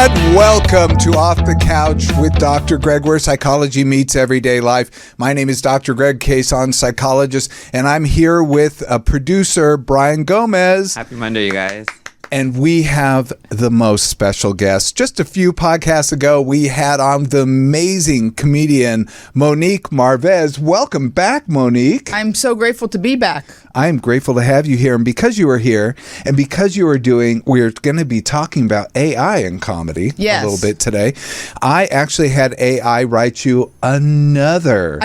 And welcome to Off the Couch with Dr. Greg, where psychology meets everyday life. My name is Dr. Greg Cason, psychologist, and I'm here with producer Brian Gomez. Happy Monday, you guys. And we have the most special guest. Just a few podcasts ago, we had on the amazing comedian Monique Marvez. Welcome back, Monique. I'm so grateful to be back. I'm grateful to have you here. And because you are here and because you are we're going to be talking about AI in comedy a little bit today. I actually had AI write you another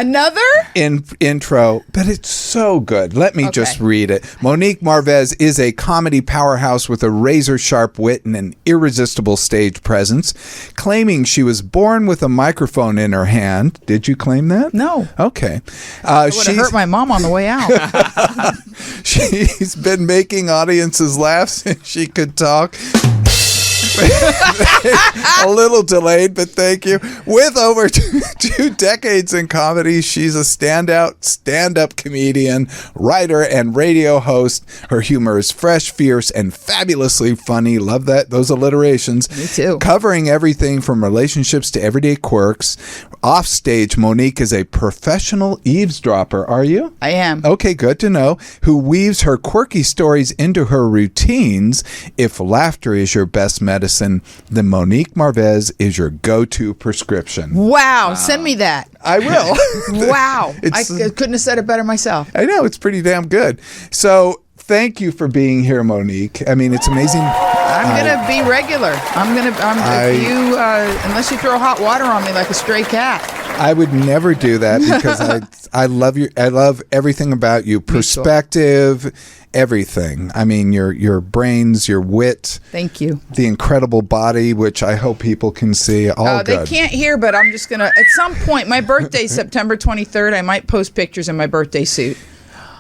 intro, but it's so good. Let me just read it. Monique Marvez is a comedy powerhouse with a razor-sharp wit and an irresistible stage presence, claiming she was born with a microphone in her hand. Did you claim that? No. Okay. It would have hurt my mom on the way out. She's been making audiences laugh since she could talk. A little delayed, but thank you. With over two decades in comedy, she's a standout stand-up comedian, writer, and radio host. Her humor is fresh, fierce, and fabulously funny. Love those alliterations. Me too. Covering everything from relationships to everyday quirks. Offstage, Monique is a professional eavesdropper. Are you? I am. Okay, good to know. Who weaves her quirky stories into her routines. If laughter is your best medicine, then Monique Marvez is your go-to prescription. Wow. Send me that. I will. Wow. I couldn't have said it better myself. I know. It's pretty damn good. So thank you for being here, Monique. I mean, it's amazing. I'm going to be regular. Unless you throw hot water on me like a stray cat. I would never do that because I love you. I love everything about you. Perspective, everything. I mean, your brains, your wit. Thank you. The incredible body, which I hope people can see. All good. They can't hear, but I'm just going to, at some point, my birthday, September 23rd, I might post pictures in my birthday suit.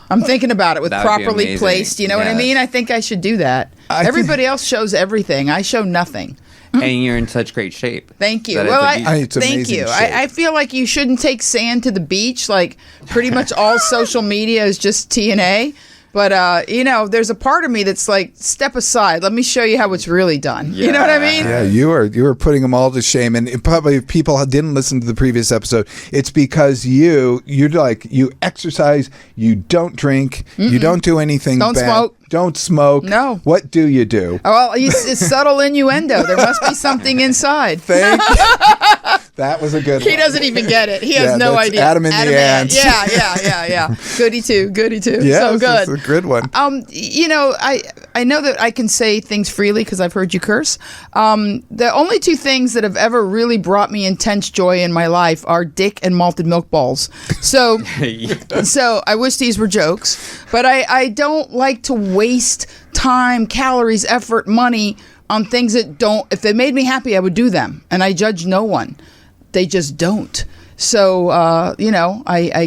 I'm thinking about it with properly placed. You know what I mean? I think I should do that. Everybody else shows everything. I show nothing. And you're in such great shape. Thank you. Thank you. I feel like you shouldn't take sand to the beach. Like pretty much all social media is just TNA. But, there's a part of me that's like, step aside. Let me show you how it's really done. Yeah. You know what I mean? Yeah, you are putting them all to shame. And probably if people didn't listen to the previous episode, it's because you exercise, you don't drink, you don't do anything bad. Smoke. Don't smoke. No. What do you do? Oh, well, it's subtle innuendo. There must be something inside. Thank you. That was a good one. He doesn't even get it. He has no idea. Adam and the Ants. Yeah. Goody two. Yeah, so good. That's a good one. I know that I can say things freely because I've heard you curse. The only two things that have ever really brought me intense joy in my life are dick and malted milk balls. So I wish these were jokes, but I don't like to waste time, calories, effort, money on things that don't. If they made me happy, I would do them, and I judge no one. They just don't. So I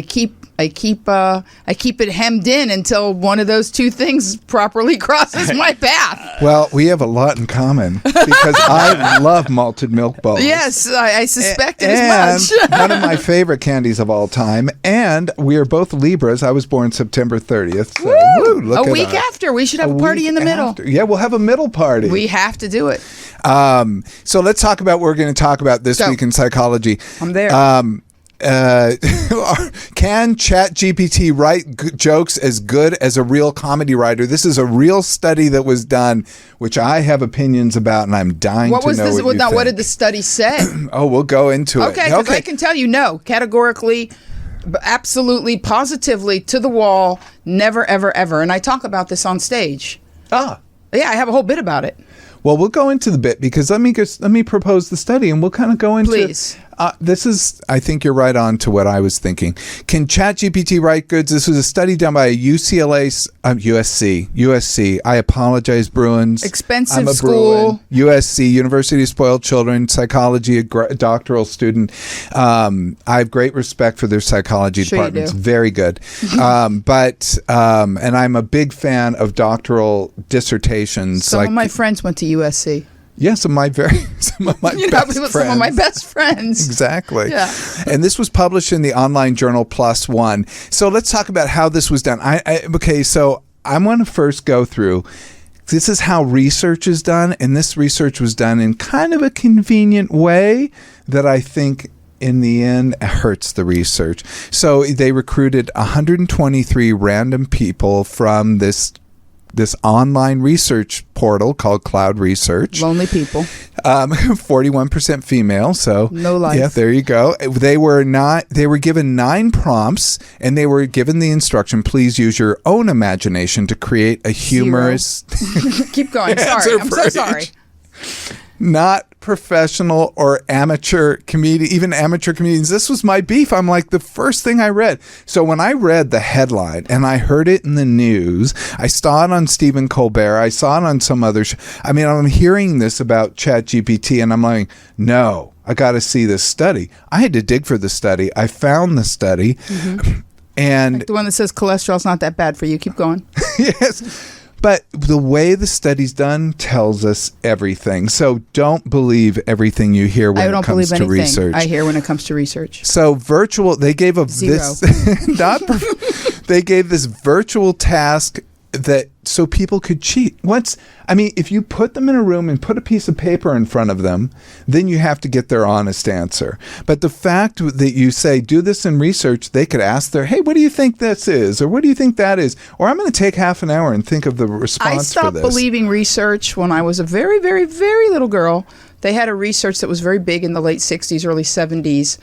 keep it hemmed in until one of those two things properly crosses my path. Well, we have a lot in common because I love malted milk balls. Yes, I suspected as much. One of my favorite candies of all time. And we are both Libras. I was born September 30th. So, a week after. We should have a party in the middle. Yeah, we'll have a middle party. We have to do it. So let's talk about what we're going to talk about this week in psychology. I'm there. Can ChatGPT write jokes as good as a real comedy writer? This is a real study that was done, which I have opinions about, and I'm dying to know what you think. What did the study say? Oh, we'll go into it. Okay, because I can tell you no, categorically, absolutely, positively, to the wall, never, ever, ever. And I talk about this on stage. Ah. Yeah, I have a whole bit about it. Well, we'll go into the bit because let me propose the study and we'll kind of go into Please. This is, I think you're right on to what I was thinking. Can ChatGPT write goods? This was a study done by USC. I apologize, Bruins. Expensive I'm a school. Bruin. USC, University of Spoiled Children, psychology, a doctoral student. I have great respect for their psychology department. It's very good. But I'm a big fan of doctoral dissertations. Some of my friends went to USC. Yeah, some of my best friends. Some of my best friends. Exactly. Yeah. And this was published in the online journal PLOS ONE. So let's talk about how this was done. So I want to first go through This is how research is done, and this research was done in kind of a convenient way that I think in the end hurts the research. So they recruited 123 random people from this online research portal called Cloud Research. Lonely people. 41% female. So no life. Yeah, there you go. They were given 9 prompts, and they were given the instruction, please use your own imagination to create a humorous Keep going. Sorry. I'm so sorry. Not professional or amateur comedian, even amateur comedians. This was my beef. I'm like, the first thing I read. So when I read the headline and I heard it in the news, I saw it on Stephen Colbert, I saw it on some other I'm hearing this about ChatGPT, and I'm like, no, I got to see this study. I had to dig for the study. I found the study. Mm-hmm. And like the one that says cholesterol's not that bad for you. Keep going. Yes. But the way the study's done tells us everything. So don't believe everything you hear when it comes to research. I hear when it comes to research. So virtual, they gave they gave this virtual task that so people could cheat. If you put them in a room and put a piece of paper in front of them, then you have to get their honest answer. But the fact that you say, do this in research, they could ask hey, what do you think this is? Or what do you think that is? Or I'm going to take half an hour and think of the response for this. I stopped believing research when I was a very, very, very little girl. They had a research that was very big in the late 60s, early 70s,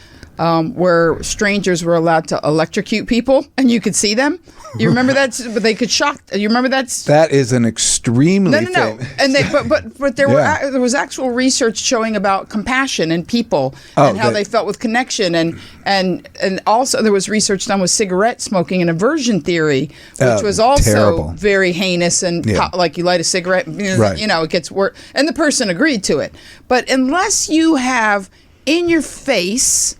where strangers were allowed to electrocute people and you could see them. You remember that? But they could shock. You remember that? That is an extremely no. And but there was actual research showing about compassion in people and how they felt with connection, and also there was research done with cigarette smoking and aversion theory, which was also terrible. Very heinous and like you light a cigarette, right. It gets worse, and the person agreed to it. But unless you have in your face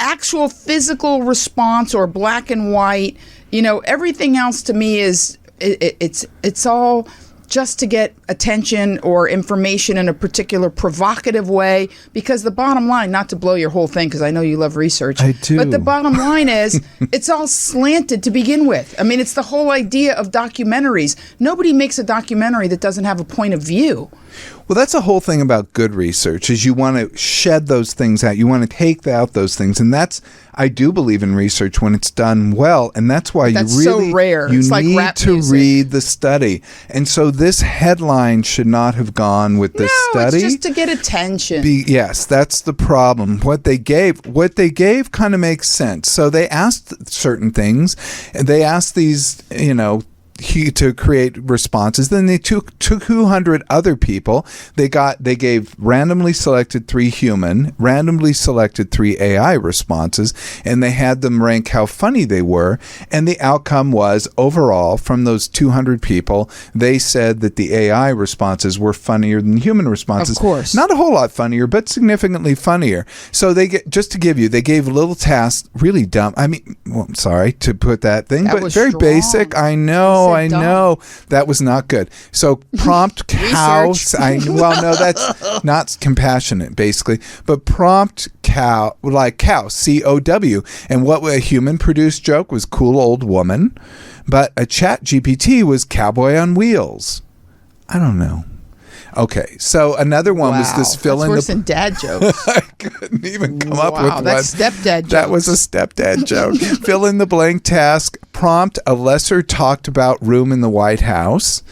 actual physical response or black and white, everything else to me is it's all just to get attention or information in a particular provocative way, because the bottom line, not to blow your whole thing because I know you love research, I do. But the bottom line is it's all slanted to begin with. It's the whole idea of documentaries. Nobody makes a documentary that doesn't have a point of view. Well, that's the whole thing about good research, is you want to shed those things out. You want to take out those things. And I do believe in research when it's done well. And that's why that's so rare. You it's like need rap to music. read the study. And so this headline should not have gone with this study. No, it's just to get attention. Yes, that's the problem. What they gave kind of makes sense. So they asked certain things. And they asked these, to create responses. Then they took 200 other people. They gave randomly selected 3 human, randomly selected 3 AI responses, and they had them rank how funny they were. And the outcome was, overall, from those 200 people, they said that the AI responses were funnier than human responses. Of course. Not a whole lot funnier, but significantly funnier. So they gave little tasks, really dumb. I'm sorry to put that thing, but very strong. Basic. I know. That was not good. So prompt cow. That's not compassionate, basically. But prompt cow, like cow, COW. And what a human produced joke was cool old woman, but a chat GPT was cowboy on wheels. I don't know. Okay, so another one was this fill in the. That's worse than dad jokes. I couldn't even come up with one. That's stepdad jokes. That was a stepdad joke. Fill in the blank task. Prompt: a lesser talked about room in the White House.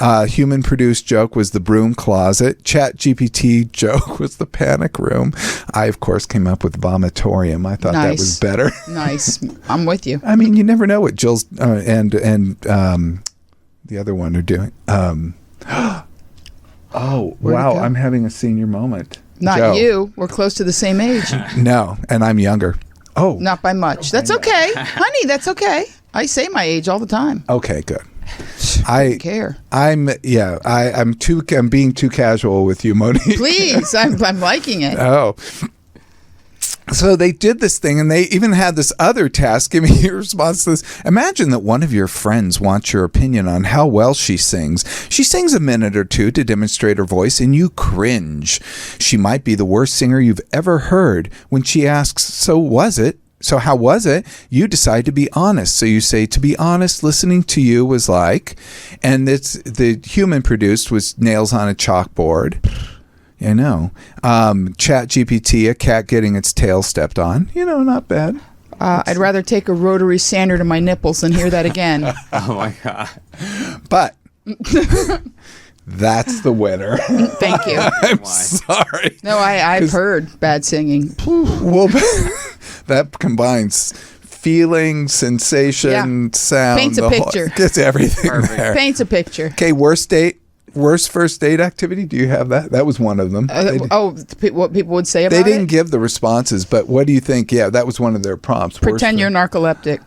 Human produced joke was the broom closet. Chat GPT joke was the panic room. I, of course, came up with vomitorium. I thought that was better. Nice. I'm with you. You never know what Jill's and the other one are doing. Oh, wow. I'm having a senior moment. Not Joe. You. We're close to the same age. No, and I'm younger. Oh. Not by much. That's okay. Honey, that's okay. I say my age all the time. Okay, good. I don't care. I'm being too casual with you, Monique. Please. I'm liking it. Oh. So they did this thing, and they even had this other task. Give me your response to this. Imagine that one of your friends wants your opinion on how well she sings. She sings a minute or two to demonstrate her voice, and you cringe. She might be the worst singer you've ever heard. When she asks, so was it? So how was it? You decide to be honest. So you say, to be honest, listening to you was like, and it's the human produced was nails on a chalkboard. I know. Chat GPT, a cat getting its tail stepped on. Not bad. I'd rather take a rotary sander to my nipples than hear that again. Oh my God. But that's the winner. Thank you. I'm sorry. No, I've heard bad singing. Well, that combines feeling, sensation, sound. Paints a picture. Gets everything Perfect. there. Paints a picture. Okay, worst first date activity? Do you have that? That was one of them. What people would say about They it? didn't give the responses, but what do you think? Yeah, that was one of their prompts. Pretend you're narcoleptic.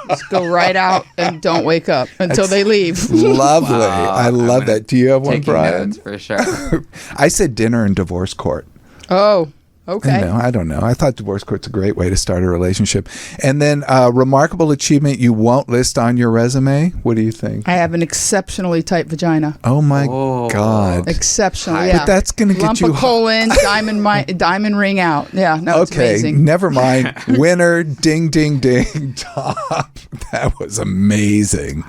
Just go right out and don't wake up until they leave. Lovely. Wow, I love that. Do you have one, Taking Brian? notes for sure. I said dinner and divorce court. Oh, okay. No, I don't know. I thought divorce court's a great way to start a relationship. And then remarkable achievement you won't list on your resume. What do you think? I have an exceptionally tight vagina. Oh my Oh. God. Exceptionally, But that's going to get lump you of coal in, diamond ring out. Yeah, no, it's okay, amazing. never mind. Winner, ding, ding, ding, top. That was amazing.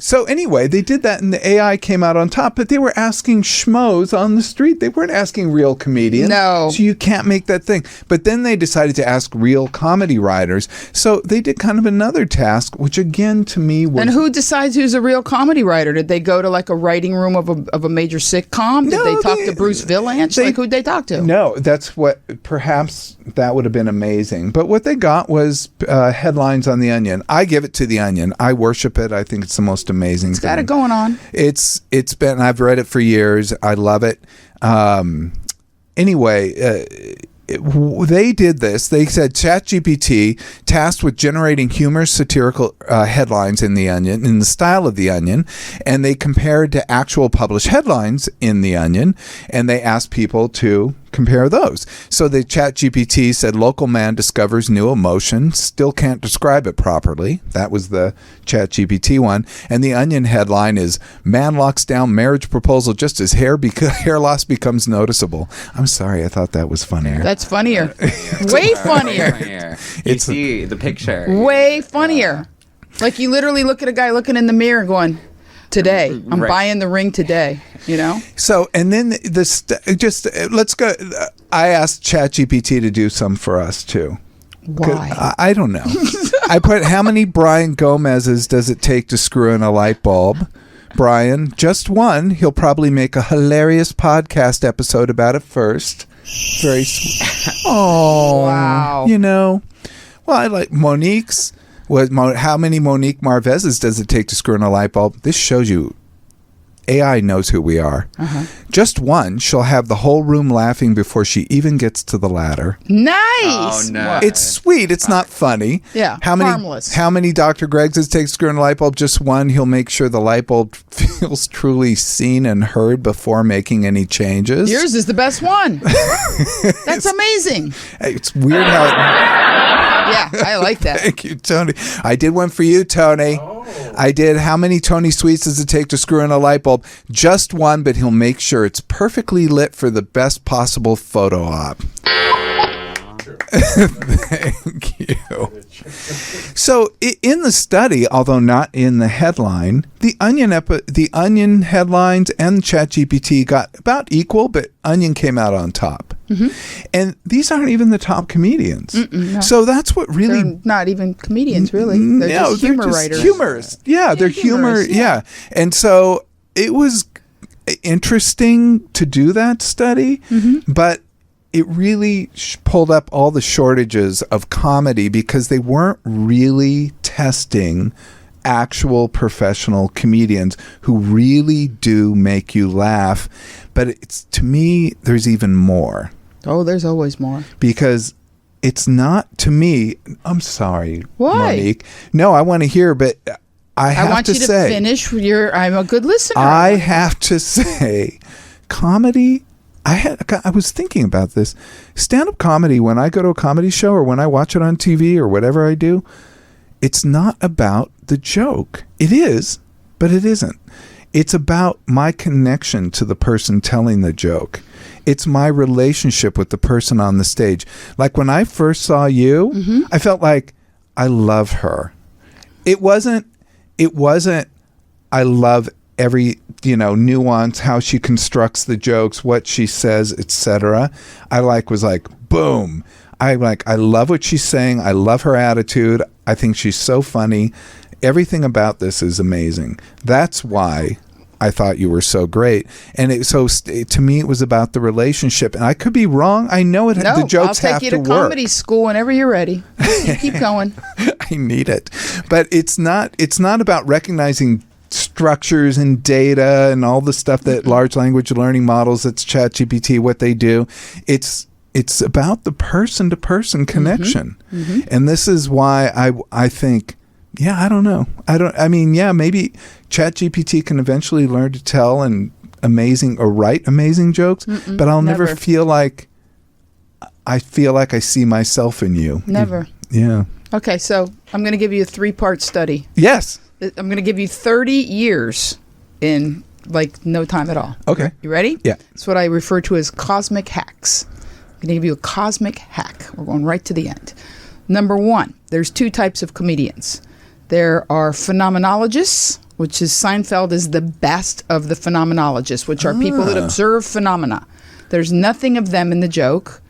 So anyway, they did that and the AI came out on top, but they were asking schmoes on the street. They weren't asking real comedians. No. So you can't make that thing. But then they decided to ask real comedy writers. So they did kind of another task, which again to me was... And who decides who's a real comedy writer? Did they go to like a writing room of a major sitcom? Did No, they talk to Bruce Vilanch? Who'd they talk to? No, that's what, perhaps that would have been amazing. But what they got was headlines on The Onion. I give it to The Onion. I worship it. I think it's the most amazing It's thing. got it going on. It's been, I've read it for years. I love it. Anyway, they did this. They said ChatGPT tasked with generating humorous satirical headlines in The Onion, in the style of The Onion, and they compared to actual published headlines in The Onion, and they asked people to compare those. So the ChatGPT said, local man discovers new emotion, still can't describe it properly. That was the ChatGPT one. And the Onion headline is, man locks down marriage proposal just as hair loss becomes noticeable. I'm sorry, I thought that was funnier. That's funnier. Way funnier. You see the picture. Way funnier. Like you literally look at a guy looking in the mirror going, today, I'm buying the ring today, So, and then let's go. I asked ChatGPT to do some for us too. Why? I don't know. I put, how many Brian Gomez's does it take to screw in a light bulb? Brian, just one. He'll probably make a hilarious podcast episode about it first. Very sweet. Oh, wow. Well, I like Monique's. How many Monique Marvez's does it take to screw in a light bulb? This shows you AI knows who we are. Uh-huh. Just one, she'll have the whole room laughing before she even gets to the ladder. Nice. Oh, no. It's sweet. It's not funny. Yeah, harmless. How many Dr. Greg's does it take to screw in a light bulb? Just one. He'll make sure the light bulb feels truly seen and heard before making any changes. Yours is the best one. That's amazing. It's weird how... Yeah, I like that. Thank you, Tony. I did one for you, Tony. I did. How many Tony Sweets does it take to screw in a light bulb? Just one, but he'll make sure it's perfectly lit for the best possible photo op. Thank you. So in the study, although not in the headline, the Onion headlines and ChatGPT got about equal, but Onion came out on top. Mm-hmm. And these aren't even the top comedians. No. So that's what really... They're not even comedians, really. They're just humor writers. Humorists. Yeah, they're humor. Yeah. And so it was interesting to do that study, but it really pulled up all the shortages of comedy because they weren't really testing actual professional comedians who really do make you laugh. But it's, to me, there's even more. Oh, there's always more. Because it's not, to me, I'm sorry, Why? Monique. No, I want to hear, but I have to say. I want you to finish I'm a good listener. I have to say, comedy, I was thinking about this. Stand-up comedy, when I go to a comedy show or when I watch it on TV or whatever I do, it's not about the joke. It is, but it isn't. It's about my connection to the person telling the joke. It's my relationship with the person on the stage. Like when I first saw you, I felt like I love her. It wasn't I love every, nuance, how she constructs the jokes, what she says, etc. I was like, boom. I love what she's saying. I love her attitude. I think she's so funny. Everything about this is amazing. That's why I thought you were so great. And to me, it was about the relationship. And I could be wrong. I know the jokes have to work. I'll take you to comedy school whenever you're ready. Keep going. I need it. But it's not about recognizing structures and data and all the stuff that large language learning models, that's ChatGPT, what they do. It's about the person-to-person connection. And this is why I think, I don't know. Maybe ChatGPT can eventually learn to tell and write amazing jokes, but I'll never feel like I see myself in you. Never. Yeah. Okay, so I'm going to give you a 3-part study. Yes. I'm going to give you 30 years in no time at all. Okay. You ready? Yeah. It's what I refer to as cosmic hacks. I'm going to give you a cosmic hack. We're going right to the end. Number 1, there's 2 types of comedians. There are phenomenologists, which is Seinfeld is the best of the phenomenologists, which are people that observe phenomena. There's nothing of them in the joke.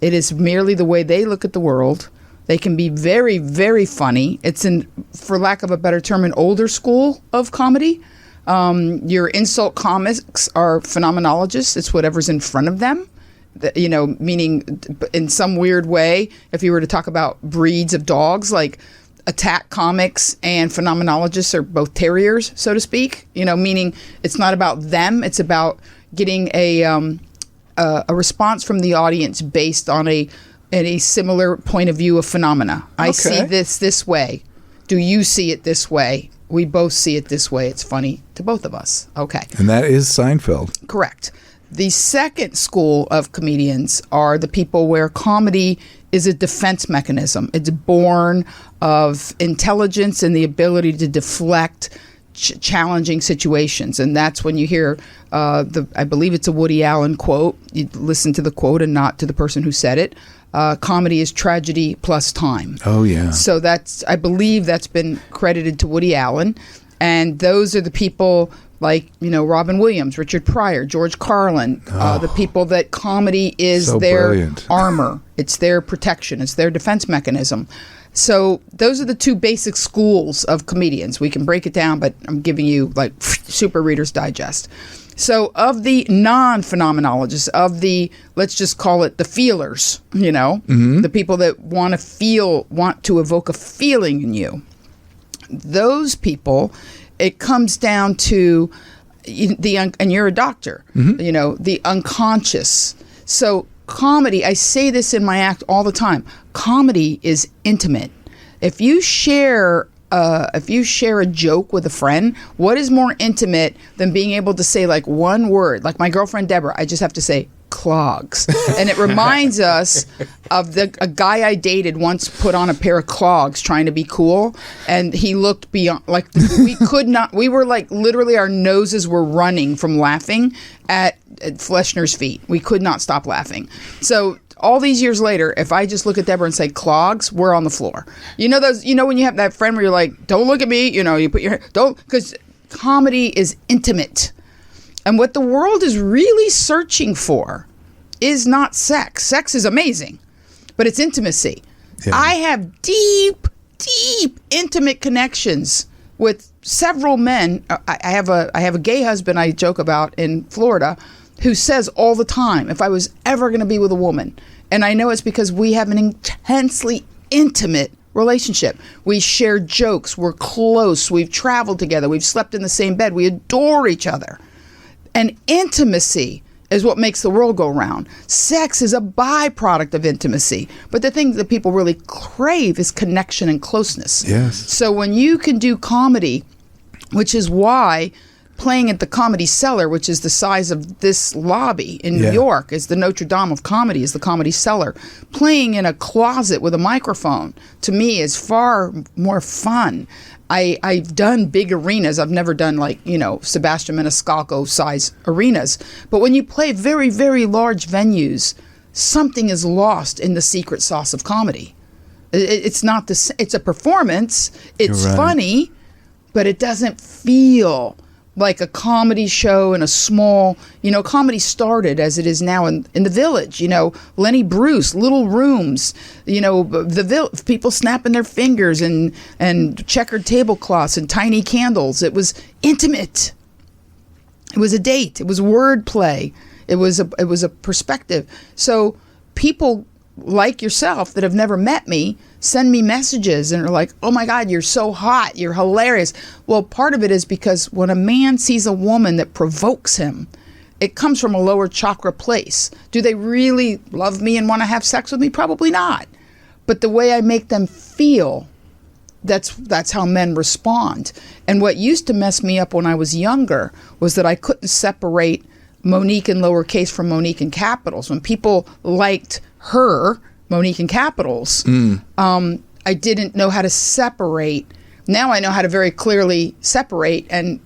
It is merely the way they look at the world. They can be very, very funny. It's for lack of a better term, an older school of comedy. Your insult comics are phenomenologists. It's whatever's in front of them. Meaning in some weird way, if you were to talk about breeds of dogs, like attack comics and phenomenologists are both terriers, so to speak, meaning it's not about them. It's about getting a response from the audience based on a similar point of view of phenomena. I see this way. Do you see it this way? We both see it this way. It's funny to both of us. Okay. And that is Seinfeld. Correct. The second school of comedians are the people where comedy is a defense mechanism. It's born of intelligence and the ability to deflect challenging situations. And that's when you hear, I believe it's a Woody Allen quote. You listen to the quote and not to the person who said it. Comedy is tragedy plus time. Oh, yeah. So I believe that's been credited to Woody Allen. And those are the people like, Robin Williams, Richard Pryor, George Carlin, the people that comedy is so their brilliant. Armor. It's their protection. It's their defense mechanism. So those are the 2 basic schools of comedians. We can break it down, but I'm giving you super Reader's Digest. So of the non-phenomenologists, of the, let's just call it the feelers, the people that want to evoke a feeling in you, those people, it comes down to and you're a doctor, the unconscious. So comedy, I say this in my act all the time, comedy is intimate. If you share a joke with a friend, what is more intimate than being able to say one word? Like my girlfriend Deborah, I just have to say clogs. And it reminds us of a guy I dated once put on a pair of clogs trying to be cool, and he looked beyond, we were literally our noses were running from laughing at Fleschner's feet. We could not stop laughing. So all these years later, if I just look at Deborah and say clogs, we're on the floor. When you have that friend where you're like, don't look at me, you put your because comedy is intimate. And what the world is really searching for is not sex. Sex is amazing, but it's intimacy. Yeah. I have deep, intimate connections with several men. I have a gay husband I joke about in Florida who says all the time, if I was ever going to be with a woman, and I know it's because we have an intensely intimate relationship. We share jokes. We're close. We've traveled together. We've slept in the same bed. We adore each other. And intimacy is what makes the world go round. Sex is a byproduct of intimacy. But the thing that people really crave is connection and closeness. Yes. So when you can do comedy, which is why playing at the Comedy Cellar, which is the size of this lobby in New York, is the Notre Dame of comedy, is the Comedy Cellar. Playing in a closet with a microphone, to me, is far more fun. I've done big arenas. I've never done Sebastian Maniscalco size arenas. But when you play very, very large venues, something is lost in the secret sauce of comedy. It's not it's a performance. It's funny, but it doesn't feel like a comedy show in a small, comedy started as it is now in the Village, Lenny Bruce, little rooms, people snapping their fingers and checkered tablecloths and tiny candles. It was intimate. It was a date. It was wordplay. It was a perspective. So people like yourself that have never met me send me messages and are like, oh my God, you're so hot, you're hilarious. Well, part of it is because when a man sees a woman that provokes him, it comes from a lower chakra place. Do they really love me and want to have sex with me? Probably not. But the way I make them feel, that's how men respond. And what used to mess me up when I was younger was that I couldn't separate Monique in lowercase from Monique in capitals. When people liked her, Monique in capitals, I didn't know how to separate. Now I know how to very clearly separate and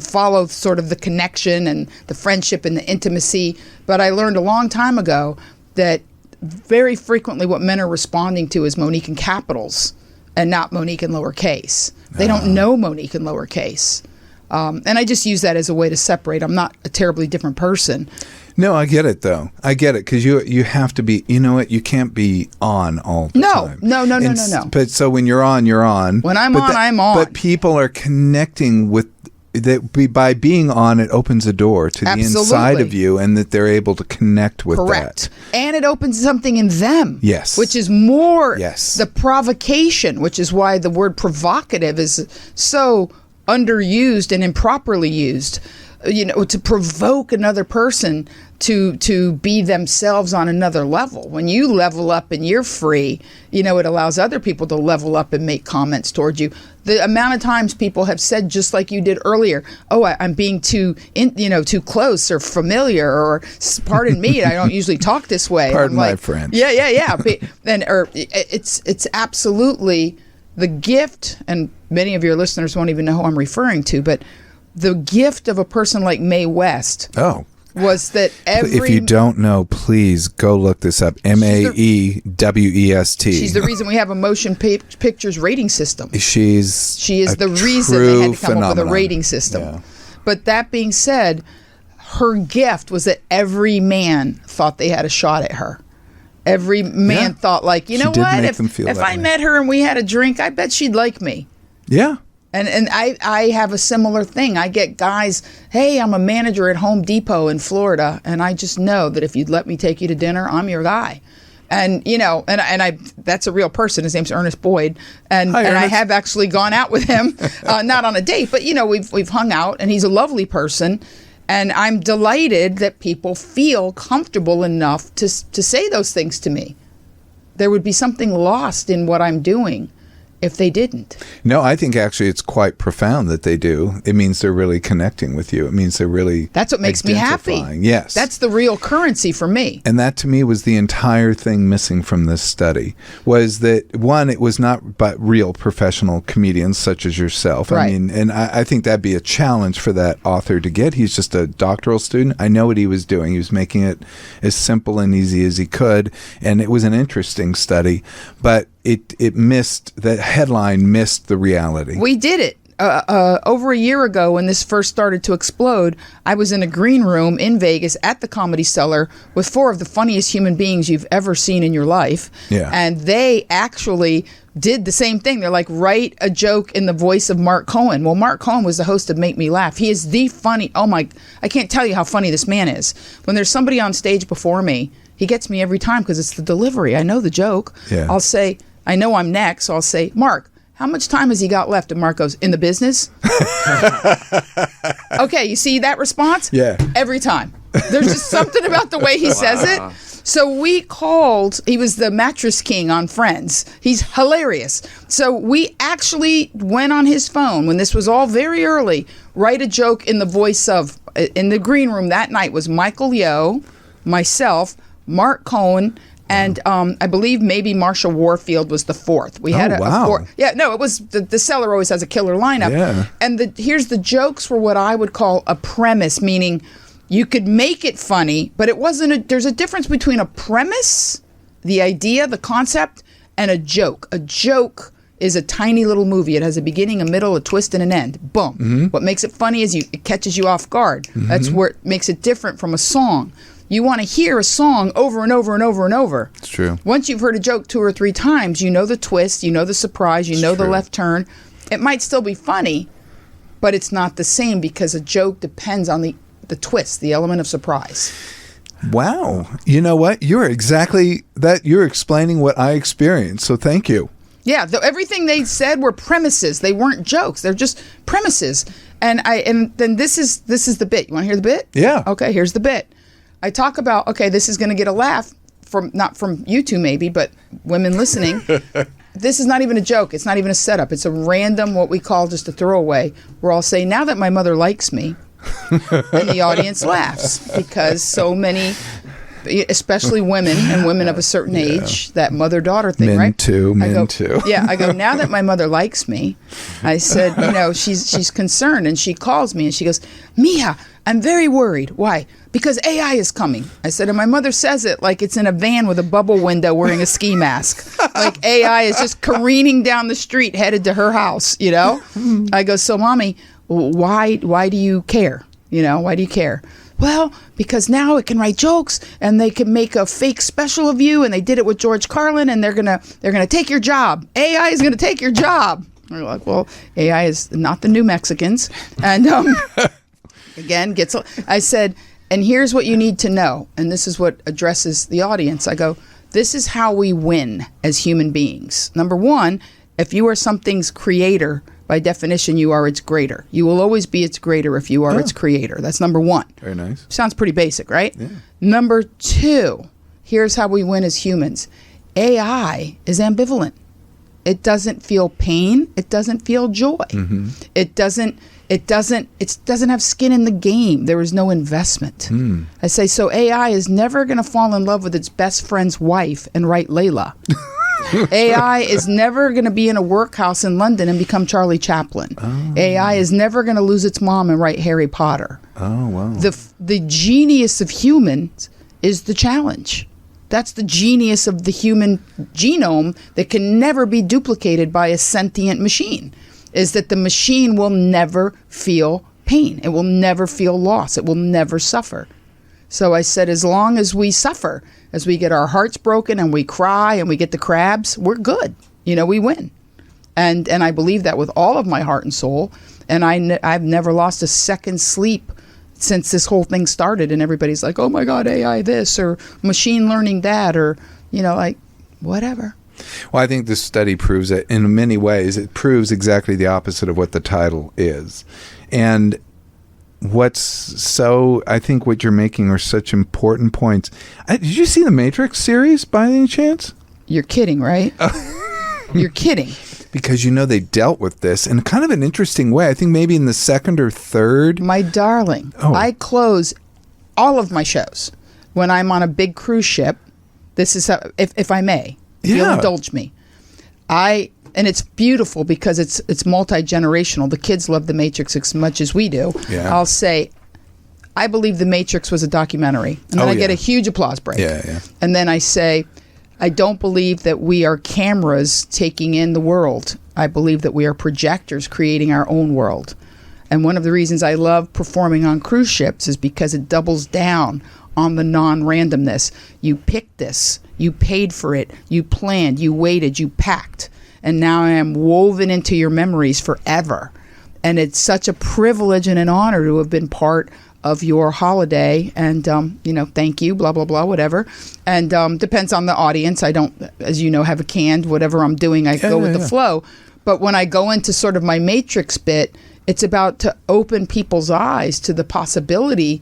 follow sort of the connection and the friendship and the intimacy. But I learned a long time ago that very frequently what men are responding to is Monique in capitals and not Monique in lowercase. They don't know Monique in lowercase. And I just use that as a way to separate. I'm not a terribly different person. No, I get it, though. I get it, because you have to be, you can't be on all the time. No. But so when you're on, you're on. When I'm I'm on. But people are connecting with that by being on. It opens a door to the inside of you, and that they're able to connect with Correct. That. And it opens something in them. Yes. Which is more the provocation, which is why the word provocative is so underused and improperly used. To provoke another person to be themselves on another level. When you level up and you're free, it allows other people to level up and make comments towards you. The amount of times people have said, just like you did earlier, oh, I'm being too close or familiar, or pardon me, I don't usually talk this way. Pardon my French. Yeah. It's absolutely the gift, and many of your listeners won't even know who I'm referring to, but the gift of a person like Mae West was that if you don't know, please go look this up. Maewest. She's the reason we have a motion pictures rating system. She is the reason they had to come up with a rating system. Yeah. But that being said, her gift was that every man thought they had a shot at her. Every man thought, like, what? If I met her and we had a drink, I bet she'd like me. Yeah. And I have a similar thing. I get guys, hey, I'm a manager at Home Depot in Florida, and I just know that if you'd let me take you to dinner, I'm your guy. And I that's a real person. His name's Ernest Boyd, and I have actually gone out with him, not on a date, but we've hung out, and he's a lovely person. And I'm delighted that people feel comfortable enough to say those things to me. There would be something lost in what I'm doing if they didn't. No, I think actually it's quite profound that they do. It means they're really connecting with you. It means they're really That's what makes me happy. Yes. That's the real currency for me. And that to me was the entire thing missing from this study, was that, one, it was not but real professional comedians such as yourself. Right. I mean, and I think that'd be a challenge for that author to get. He's just a doctoral student. I know what he was doing. He was making it as simple and easy as he could. And it was an interesting study, but it missed, the headline missed the reality. We did it. Over a year ago, when this first started to explode, I was in a green room in Vegas at the Comedy Cellar with 4 of the funniest human beings you've ever seen in your life. Yeah. And they actually did the same thing. They're like, write a joke in the voice of Mark Cohen. Well, Mark Cohen was the host of Make Me Laugh. He is the funny, I can't tell you how funny this man is. When there's somebody on stage before me, he gets me every time because it's the delivery. I know the joke. Yeah. I'll say, I know I'm next, so I'll say, Mark, how much time has he got left? And Mark goes, in the business? Okay, you see that response? Yeah. Every time. There's just something about the way he says it. So we called, he was the mattress king on Friends. He's hilarious. So we actually went on his phone when this was all very early, write a joke in the voice of, in the green room that night was Michael Yo, myself, Mark Cohen, and I believe maybe Marsha Warfield was the fourth. We had a fourth. Yeah, no, it was, the Cellar always has a killer lineup. Yeah. And here's the jokes were what I would call a premise, meaning you could make it funny, but it wasn't there's a difference between a premise, the idea, the concept, and a joke. A joke is a tiny little movie. It has a beginning, a middle, a twist, and an end. Boom. Mm-hmm. What makes it funny is it catches you off guard. Mm-hmm. That's where it makes it different from a song. You want to hear a song over and over and over and over. It's true. Once you've heard a joke 2 or 3 times, you know the twist, you know the surprise, you know the left turn. It might still be funny, but it's not the same because a joke depends on the twist, the element of surprise. Wow. You know what? You're exactly that. You're explaining what I experienced. So thank you. Yeah. Everything they said were premises. They weren't jokes. They're just premises. And then this is the bit. You want to hear the bit? Yeah. Okay. Here's the bit. I talk about, okay, this is going to get a laugh not from you two maybe, but women listening. This is not even a joke. It's not even a setup. It's a random, what we call just a throwaway, where I'll say, now that my mother likes me, and the audience laughs because so many, especially women and women of a certain age, that mother-daughter thing, men right? Too, men too. Yeah, I go, now that my mother likes me, I said, she's concerned, and she calls me and she goes, Mia, I'm very worried. Why? Because AI is coming. I said, and my mother says it like it's in a van with a bubble window wearing a ski mask. Like AI is just careening down the street headed to her house, I go, so mommy, why do you care? Why do you care? Well, because now it can write jokes and they can make a fake special of you, and they did it with George Carlin, and they're gonna take your job. AI is gonna take your job. We're like, well, AI is not the New Mexicans. And again, I said, and here's what you need to know, and this is what addresses the audience. I go, this is how we win as human beings. Number one, if you are something's creator, by definition, you are its greater. You will always be its greater if you are its creator. That's number one. Very nice. Sounds pretty basic, right? Yeah. Number two, here's how we win as humans. AI is ambivalent. It doesn't feel pain. It doesn't feel joy. Mm-hmm. It doesn't have skin in the game. There is no investment. I say, so AI is never going to fall in love with its best friend's wife and write Layla. AI is never going to be in a workhouse in London and become Charlie Chaplin. Oh. AI is never going to lose its mom and write Harry Potter. Oh, wow. The genius of humans is the challenge. That's the genius of the human genome that can never be duplicated by a sentient machine, is that the machine will never feel pain. It will never feel loss. It will never suffer. So I said, as long as we suffer, as we get our hearts broken and we cry and we get the crabs, we're good. We win. And I believe that with all of my heart and soul. And I've never lost a second's sleep since this whole thing started. And everybody's like, oh my God, AI this or machine learning that, or, like whatever. Well, I think this study proves it in many ways. It proves exactly the opposite of what the title is. And I think what you're making are such important points. Did you see the Matrix series by any chance? You're kidding, right? You're kidding. Because they dealt with this in kind of an interesting way. I think maybe in the second or third. My darling, I close all of my shows when I'm on a big cruise ship. This is how, if I may, if you'll indulge me. And it's beautiful because it's multi-generational. The kids love The Matrix as much as we do. Yeah. I'll say, I believe The Matrix was a documentary. And then I get a huge applause break. Yeah. And then I say, I don't believe that we are cameras taking in the world. I believe that we are projectors creating our own world. And one of the reasons I love performing on cruise ships is because it doubles down on the non-randomness. You picked this. You paid for it. You planned. You waited. You packed. And now I am woven into your memories forever. And it's such a privilege and an honor to have been part of your holiday. And, thank you, blah, blah, blah, whatever. And depends on the audience. I don't, as you know, have a canned, whatever I'm doing, I go with the flow. But when I go into sort of my Matrix bit, it's about to open people's eyes to the possibility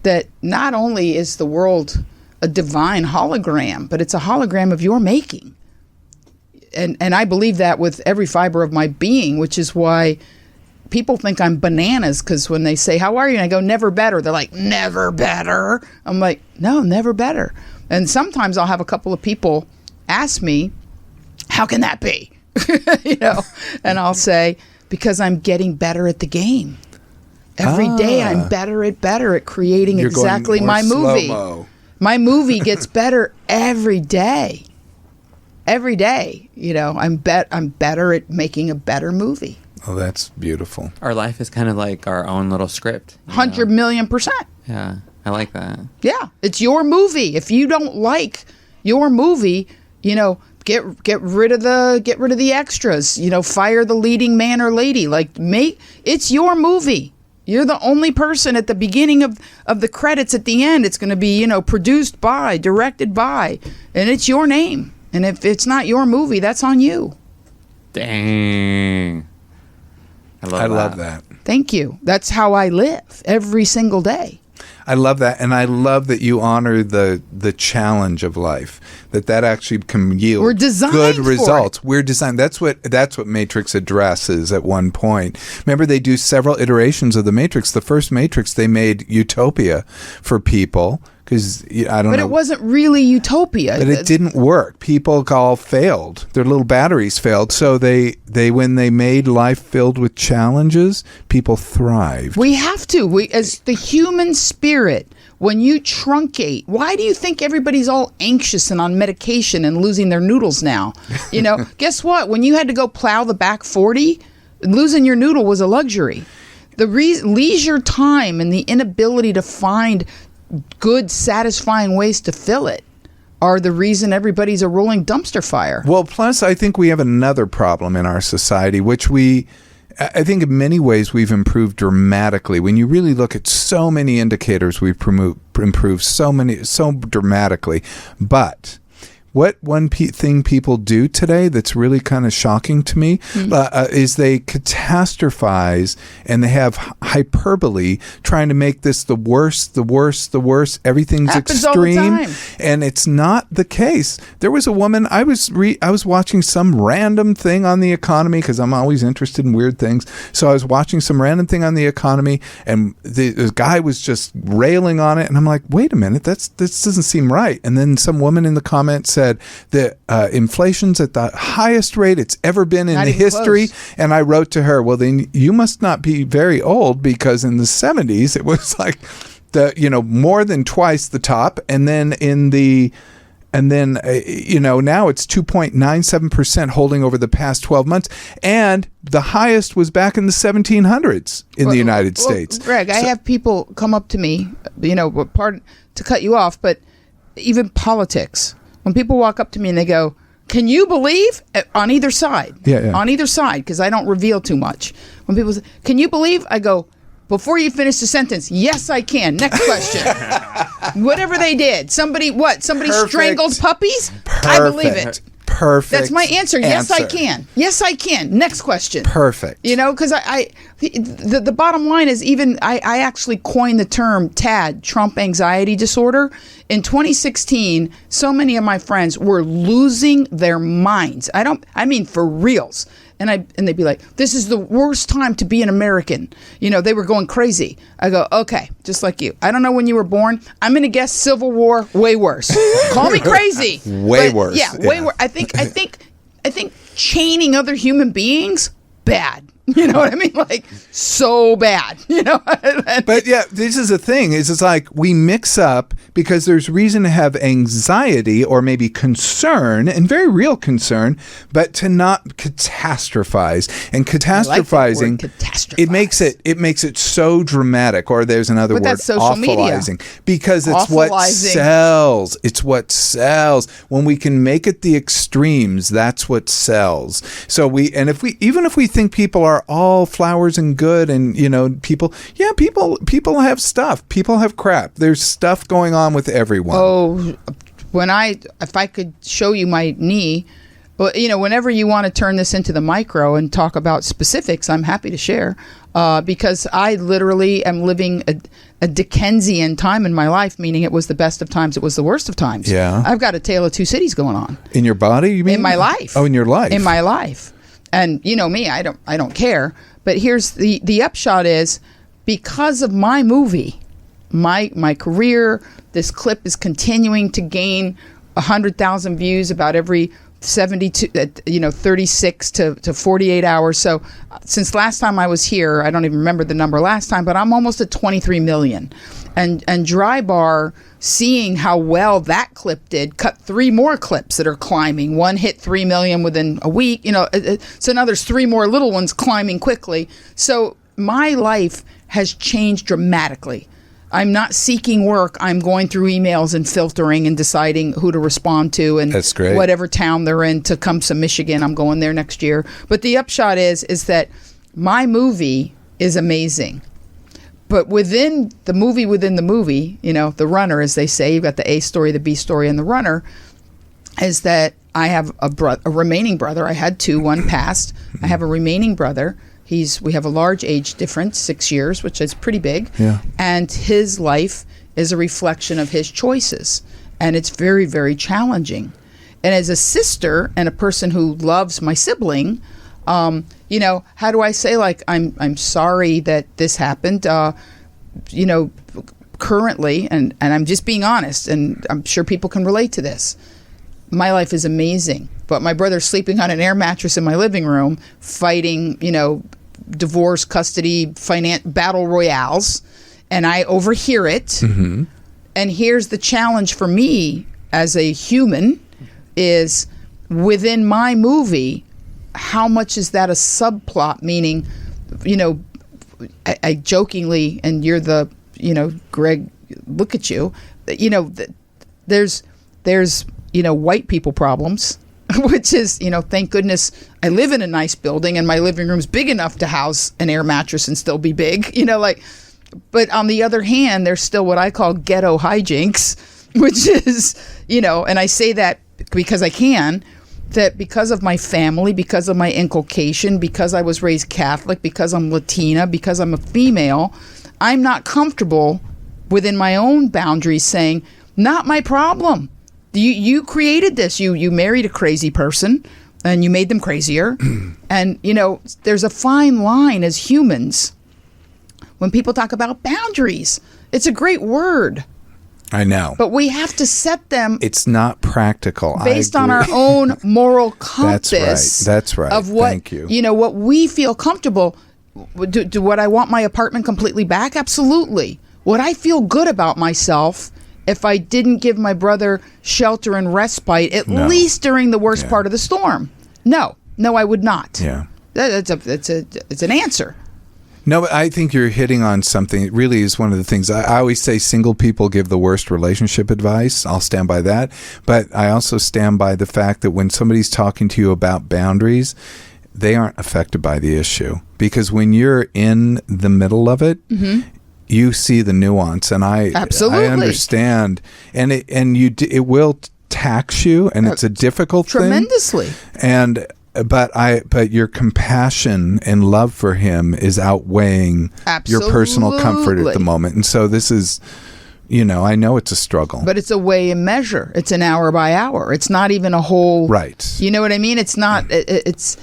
that not only is the world a divine hologram, but it's a hologram of your making. And I believe that with every fiber of my being, which is why people think I'm bananas, because when they say, how are you? And I go, never better. They're like, never better. I'm like, no, never better. And sometimes I'll have a couple of people ask me, how can that be? And I'll say, because I'm getting better at the game. Every day I'm better at creating exactly my movie. Slow-mo. My movie gets better every day. Every day, I'm better at making a better movie. Oh, that's beautiful. Our life is kind of like our own little script. 100 million%. Yeah, I like that. Yeah, it's your movie. If you don't like your movie, get rid of the extras. Fire the leading man or lady. It's your movie. You're the only person at the beginning of the credits. At the end, it's going to be produced by, directed by, and it's your name. And if it's not your movie, that's on you. Dang. I love that. Thank you. That's how I live every single day. I love that, and I love that you honor the challenge of life. That actually can yield good results. We're designed. That's what Matrix addresses at one point. Remember, they do several iterations of the Matrix. The first Matrix, they made utopia for people. Because I don't know. But it wasn't really utopia. But it didn't work. People all failed. Their little batteries failed. So they when they made life filled with challenges, people thrived. We have to. As the human spirit, when you truncate, why do you think everybody's all anxious and on medication and losing their noodles now? Guess what? When you had to go plow the back 40, losing your noodle was a luxury. The leisure time and the inability to find good, satisfying ways to fill it are the reason everybody's a rolling dumpster fire. Well, plus I think we have another problem in our society, which I think in many ways we've improved dramatically. When you really look at so many indicators, we've improved so dramatically. But what one thing people do today that's really kind of shocking to me is they catastrophize and they have hyperbole, trying to make this the worst. Everything's happens extreme, all the time. And it's not the case. There was a woman. I was watching some random thing on the economy because I'm always interested in weird things. So I was watching some random thing on the economy, and the guy was just railing on it, and I'm like, wait a minute, this doesn't seem right. And then some woman in the comments said that inflation's at the highest rate it's ever been in the history. Close. And I wrote to her, well, then you must not be very old, because in the 70s it was like more than twice the top, and then now it's 2.97% holding over the past 12 months, and the highest was back in the 1700s in the United States. Greg, I have people come up to me, pardon to cut you off, but even politics. When people walk up to me and they go, can you believe, on either side, on either side, because I don't reveal too much. When people say, can you believe, I go, before you finish the sentence, yes, I can. Next question. Whatever they did. Somebody strangled puppies? Perfect. I believe it. Perfect. That's my answer. Yes, I can. Yes, I can. Next question. Perfect. Because the bottom line is, even I actually coined the term TAD, Trump anxiety disorder. In 2016, so many of my friends were losing their minds. I mean for reals. And they'd be like, this is the worst time to be an American. They were going crazy. I go, okay, just like you. I don't know when you were born. I'm going to guess Civil War, way worse. Call me crazy. Way worse. Yeah, way worse. I think chaining other human beings, bad. You know what I mean? Like, so bad. But yeah, this is the thing. It's like we mix up, because there's reason to have anxiety or maybe concern, and very real concern, but to not catastrophize. And catastrophizing, it makes it so dramatic. Or there's another word, awfulizing, because it's what sells. It's what sells. When we can make it the extremes, that's what sells. So even if we think people are all flowers and good, and people have stuff, people have crap, there's stuff going on with everyone. If I could show you my knee, Well, whenever you want to turn this into the micro and talk about specifics, I'm happy to share, because I literally am living a Dickensian time in my life, meaning it was the best of times, it was the worst of times. Yeah. I've got a tale of two cities going on. In your body, you mean? In my life. Oh, in your life. In my life. And you know me, I don't care. But here's the upshot is, because of my movie, my career, this clip is continuing to gain 100,000 views about every 36 to 48 hours. So since last time I was here, I don't even remember the number last time, but I'm almost at 23 million. And Dry Bar, seeing how well that clip did, cut 3 more clips that are climbing. One hit 3 million within a week. So now there's 3 more little ones climbing quickly. So my life has changed dramatically. I'm not seeking work. I'm going through emails and filtering and deciding who to respond to, and that's great. Whatever town they're in. Tecumseh, Michigan, I'm going there next year. But the upshot is that my movie is amazing. But within the movie, the runner, as they say, you've got the A story, the B story, and the runner, is that I have a remaining brother. I had 2, one passed. I have a remaining brother. We have a large age difference, 6 years, which is pretty big. Yeah. And his life is a reflection of his choices. And it's very, very challenging. And as a sister and a person who loves my sibling, how do I say, like, I'm sorry that this happened, currently, and I'm just being honest, and I'm sure people can relate to this. My life is amazing, but my brother's sleeping on an air mattress in my living room, fighting, divorce, custody, battle royales, and I overhear it. Mm-hmm. And here's the challenge for me as a human is, within my movie, how much is that a subplot? Meaning, I jokingly, and you're the, Greg, look at you, there's white people problems, which is, thank goodness I live in a nice building and my living room's big enough to house an air mattress and still be big, but on the other hand, there's still what I call ghetto hijinks, which is, and I say that because I can, that because of my family, because of my inculcation, because I was raised Catholic, because I'm Latina, because I'm a female, I'm not comfortable within my own boundaries saying, not my problem. You created this. You married a crazy person and you made them crazier. And, there's a fine line as humans when people talk about boundaries. It's a great word. I know. But we have to set them. It's not practical. Based on our own moral compass. That's right. Of what, Thank you. What we feel comfortable. Do what I want my apartment completely back? Absolutely. Would I feel good about myself if I didn't give my brother shelter and respite, at least during the worst part of the storm? No, I would not. Yeah. It's an answer. No, but I think you're hitting on something. It really is one of the things. I always say single people give the worst relationship advice. I'll stand by that. But I also stand by the fact that when somebody's talking to you about boundaries, they aren't affected by the issue. Because when you're in the middle of it, mm-hmm. you see the nuance. And I understand. And it will tax you, and it's a difficult tremendously. Thing. But your compassion and love for him is outweighing your personal comfort at the moment. And so this is, I know it's a struggle. But it's a weigh and measure. It's an hour by hour. It's not even a whole. Right. You know what I mean? It's not. It's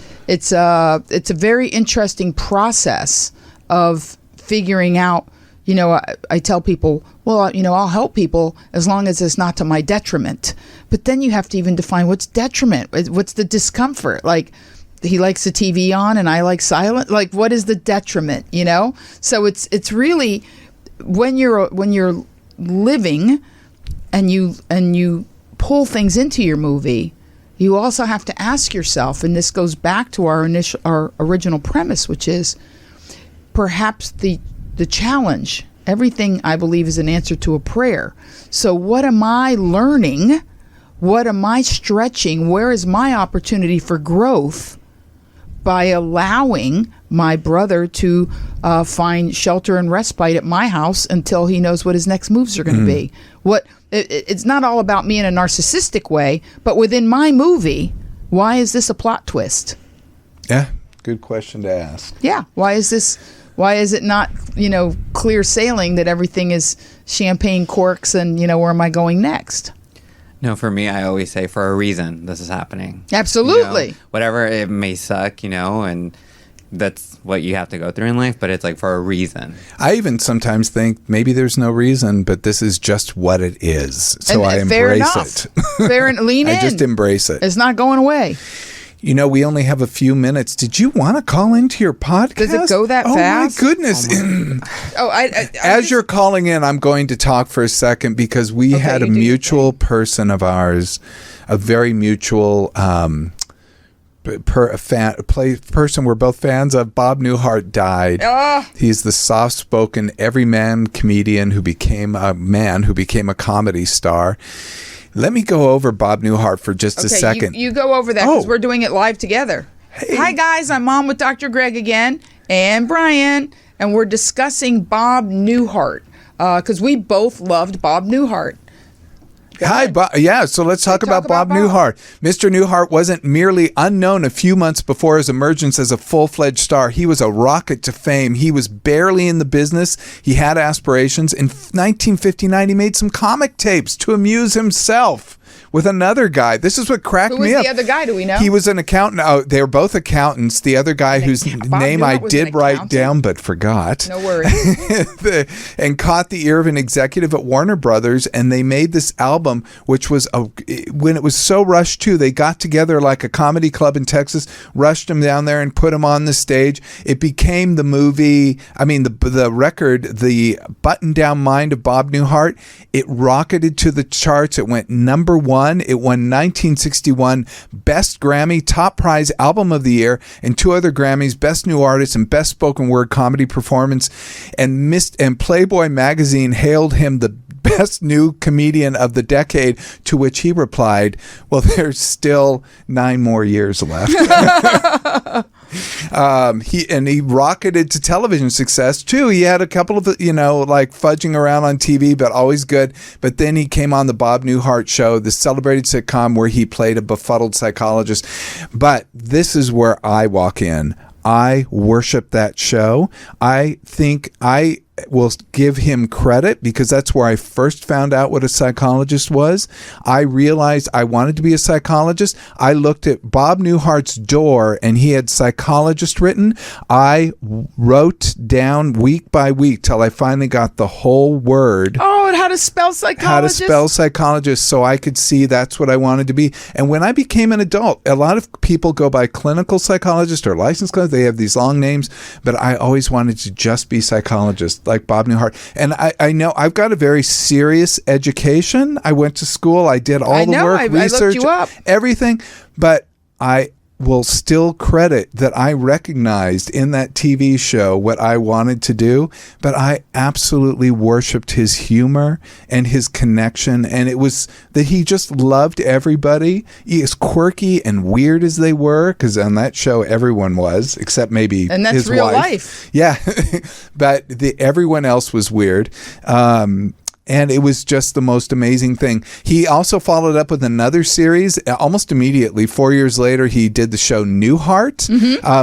a very interesting process of figuring out. I tell people, well, I'll help people as long as it's not to my detriment. But then you have to even define what's detriment. What's the discomfort? Like, he likes the TV on and I like silent. Like, what is the detriment? So it's really when you're living and you pull things into your movie, you also have to ask yourself, and this goes back to our original premise, which is perhaps the challenge. Everything, I believe, is an answer to a prayer. So what am I learning? What am I stretching? Where is my opportunity for growth by allowing my brother to find shelter and respite at my house until he knows what his next moves are going to be? It's not all about me in a narcissistic way, but within my movie, why is this a plot twist? Yeah, good question to ask. Yeah, why is it not, clear sailing that everything is champagne corks and, where am I going next? No, for me, I always say for a reason this is happening. Absolutely. Whatever, it may suck, and that's what you have to go through in life, but it's like for a reason. I even sometimes think maybe there's no reason, but this is just what it is. So I embrace it. Fair enough. Lean in. I just embrace it. It's not going away. We only have a few minutes. Did you want to call into your podcast? Does it go that fast? Oh, my goodness. As you're calling in, I'm going to talk for a second because we had a mutual person of ours, a very mutual person we're both fans of. Bob Newhart died. He's the soft-spoken everyman comedian who became a comedy star. Let me go over Bob Newhart for just a second. You go over that because we're doing it live together. Hey. Hi, guys. I'm on with Dr. Greg again and Brian, and we're discussing Bob Newhart because we both loved Bob Newhart. Hi, Bob. Yeah, so let's talk about Bob Newhart. Mr. Newhart wasn't merely unknown a few months before his emergence as a full-fledged star. He was a rocket to fame. He was barely in the business. He had aspirations. In 1959, he made some comic tapes to amuse himself with another guy. This is what cracked me up. Who was the other guy? Do we know? He was an accountant. Oh, they were both accountants. The other guy whose name I did write down but forgot. No worries. And caught the ear of an executive at Warner Brothers, and they made this album, which was, when it was so rushed too, they got together like a comedy club in Texas, rushed him down there and put him on the stage. It became the movie, the record, The Button-Down Mind of Bob Newhart. It rocketed to the charts. It went number one. It won 1961 Best Grammy, Top Prize Album of the Year, and 2 other Grammys, Best New Artist and Best Spoken Word Comedy Performance. And Playboy magazine hailed him the best new comedian of the decade, to which he replied, well, there's still 9 more years left. He rocketed to television success too. He had a couple of, like fudging around on TV, but always good. But then he came on the Bob Newhart Show, the celebrated sitcom where he played a befuddled psychologist. But this is where I walk in. I worship that show. I think I will give him credit because that's where I first found out what a psychologist was. I realized I wanted to be a psychologist. I looked at Bob Newhart's door and he had psychologist written. I wrote down week by week till I finally got the whole word. Oh, and how to spell psychologist? How to spell psychologist, so I could see that's what I wanted to be. And when I became an adult, a lot of people go by clinical psychologist or licensed clinical. They have these long names, but I always wanted to just be psychologist, like Bob Newhart. And I know I've got a very serious education. I went to school. I did all the work, research, I looked you up. Everything. But I will still credit that I recognized in that TV show what I wanted to do, but I absolutely worshipped his humor and his connection, and it was that he just loved everybody, as quirky and weird as they were, because on that show everyone was, except maybe and that's his real wife. Life. Yeah, but everyone else was weird. And it was just the most amazing thing. He also followed up with another series almost immediately. 4 years later, he did the show Newhart.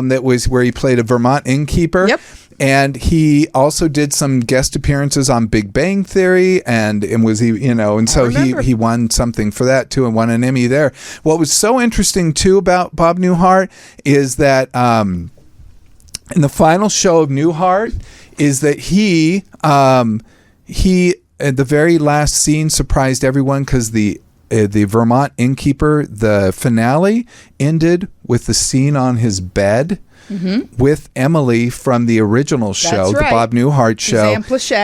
That was where he played a Vermont innkeeper. Yep. And he also did some guest appearances on Big Bang Theory, and was he won something for that too, and won an Emmy there. What was so interesting too about Bob Newhart is that in the final show of Newhart is that he at the very last scene surprised everyone because the Vermont innkeeper, the finale ended with the scene on his bed with Emily from the original show, the Bob Newhart show.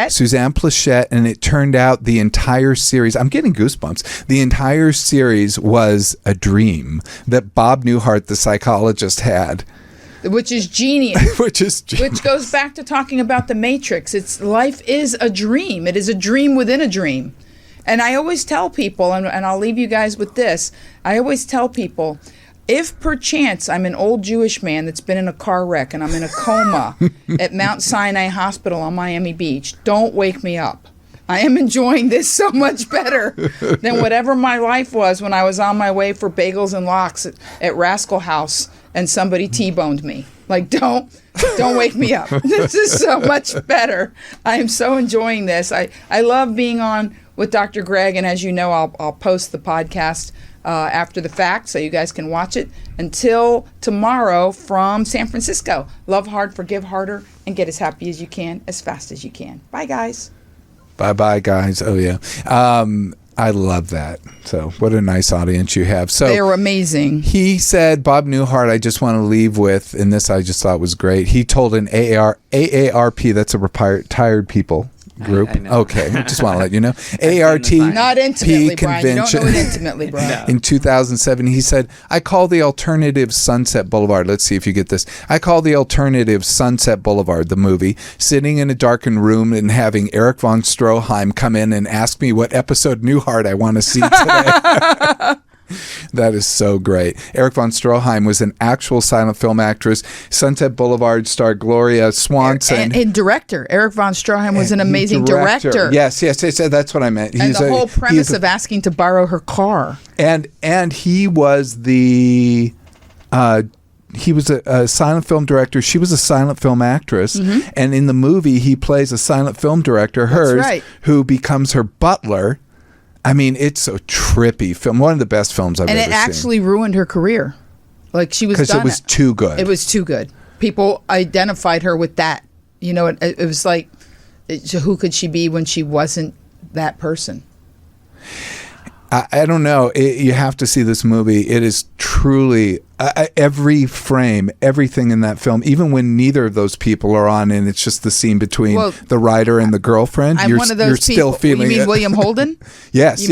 Suzanne Plachette. And it turned out the entire series, I'm getting goosebumps, the entire series was a dream that Bob Newhart, the psychologist, had. Which is genius. Which goes back to talking about the Matrix. Life is a dream. It is a dream within a dream. And I always tell people, and I'll leave you guys with this, I always tell people, if perchance I'm an old Jewish man that's been in a car wreck and I'm in a coma at Mount Sinai Hospital on Miami Beach, don't wake me up. I am enjoying this so much better than whatever my life was when I was on my way for bagels and lox at Rascal House and somebody T-boned me. Like, don't wake me up. This is so much better. I am so enjoying this. I love being on with Dr. Greg, and as you know, I'll post the podcast after the fact so you guys can watch it. Until tomorrow from San Francisco, love hard, forgive harder, and get as happy as you can, as fast as you can. Bye, guys. Bye, guys. Oh, yeah. I love that. So what a nice audience you have. So they're amazing. He said, Bob Newhart, I just want to leave with, and this I just thought was great. He told an AARP, that's a retired people group. I okay, I just want to let you know. AART not intimately, Brian. You don't know it intimately, Brian. No. In 2007, he said, I call the alternative Sunset Boulevard. Let's see if you get this. I call the alternative Sunset Boulevard, the movie, sitting in a darkened room and having Eric von Stroheim come in and ask me what episode Newhart I want to see today. That is so great. Eric von Stroheim was an actual silent film actress. Sunset Boulevard star Gloria Swanson. And director. Eric von Stroheim was an amazing director. Yes, that's what I meant. And the whole premise of asking to borrow her car. And he was the... he was a silent film director. She was a silent film actress. Mm-hmm. And in the movie, he plays a silent film director, who becomes her butler. I mean, it's a trippy film. One of the best films I've ever seen. And it actually ruined her career. Like, she was done. Because it was too good. It was too good. People identified her with that. You know, it was like, who could she be when she wasn't that person? I don't know. You have to see this movie. It is truly every frame, everything in that film, even when neither of those people are on, and it's just the scene between the writer and the girlfriend. I'm one of those people. Still feeling you mean William Holden? Yes.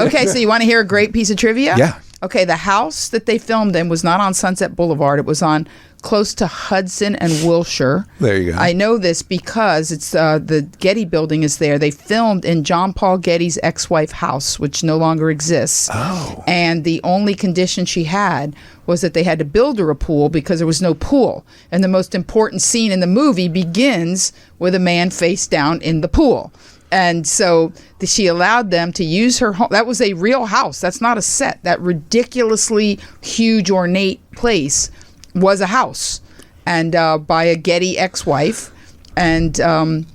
Okay, so you want to hear a great piece of trivia? Yeah. Okay, the house that they filmed in was not on Sunset Boulevard. It was on close to Hudson and Wilshire. There you go. I know this because it's the Getty building is there. They filmed in John Paul Getty's ex-wife house, which no longer exists. Oh. And the only condition she had was that they had to build her a pool because there was no pool. And the most important scene in the movie begins with a man face down in the pool. And so she allowed them to use her home. That was a real house. That's not a set. That ridiculously huge, ornate place was a house, and by a Getty ex-wife. And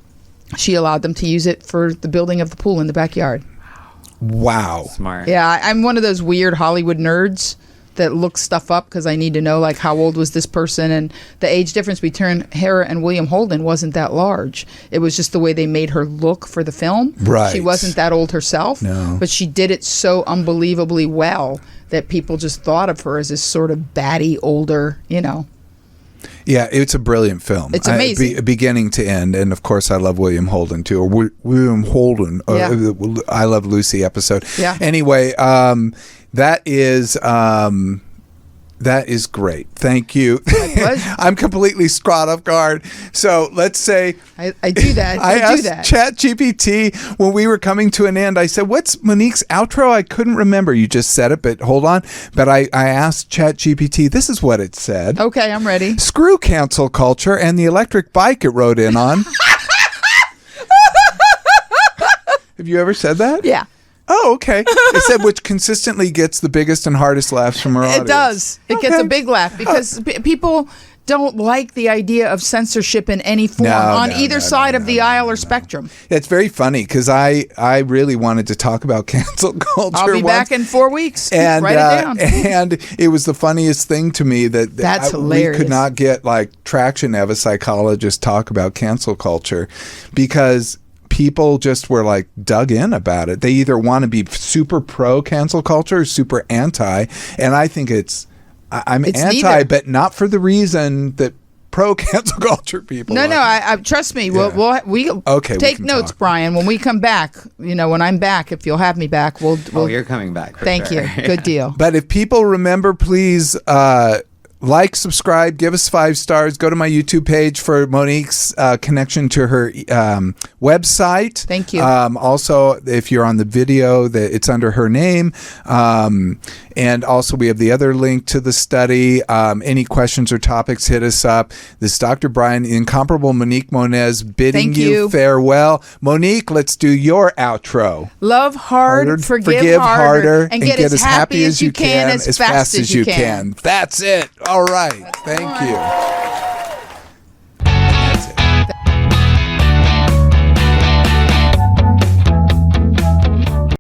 she allowed them to use it for the building of the pool in the backyard. Wow. Smart. Yeah, I'm one of those weird Hollywood nerds that look stuff up because I need to know, like, how old was this person, and the age difference between her and William Holden wasn't that large. It was just the way they made her look for the film. Right. She wasn't that old herself, no, but she did it so unbelievably well that people just thought of her as this sort of batty, older, you know. Yeah, it's a brilliant film. It's amazing. Beginning to end. And, of course, I love William Holden, too. Or William Holden. Yeah. I Love Lucy episode. Yeah. Anyway, that is great. Thank you. My pleasure. I'm completely caught off guard. So let's say I do that. I asked ChatGPT when we were coming to an end. I said, "What's Monique's outro?" I couldn't remember. You just said it, but hold on. But I asked ChatGPT. This is what it said. Okay, I'm ready. Screw cancel culture and the electric bike it rode in on. Have you ever said that? Yeah. Oh, okay. It said which consistently gets the biggest and hardest laughs from our audience. It does. It gets a big laugh because people don't like the idea of censorship in any form on either side of the aisle or spectrum. It's very funny because I really wanted to talk about cancel culture. I'll be back in 4 weeks. And, write it down. And it was the funniest thing to me that hilarious. We could not get like traction to have a psychologist talk about cancel culture because people just were like dug in about it. They either want to be super pro cancel culture or super anti. And I think I'm anti, neither. but not for the reason that pro cancel culture people. No, I trust me. Yeah. We'll take we notes, talk. Brian. When we come back, when I'm back, if you'll have me back, we'll. You're coming back. Thank you. Good deal. But if people remember, please like, subscribe, give us 5 stars. Go to my YouTube page for Monique's connection to her website. Thank you. Also, if you're on the video, it's under her name. And also, we have the other link to the study. Any questions or topics, hit us up. This is Dr. Brian, incomparable Monique Marvez, bidding Thank you. farewell. Monique, let's do your outro. Love hard, forgive harder, and get as happy as you can, as fast as you can. That's it. All right. Thank you.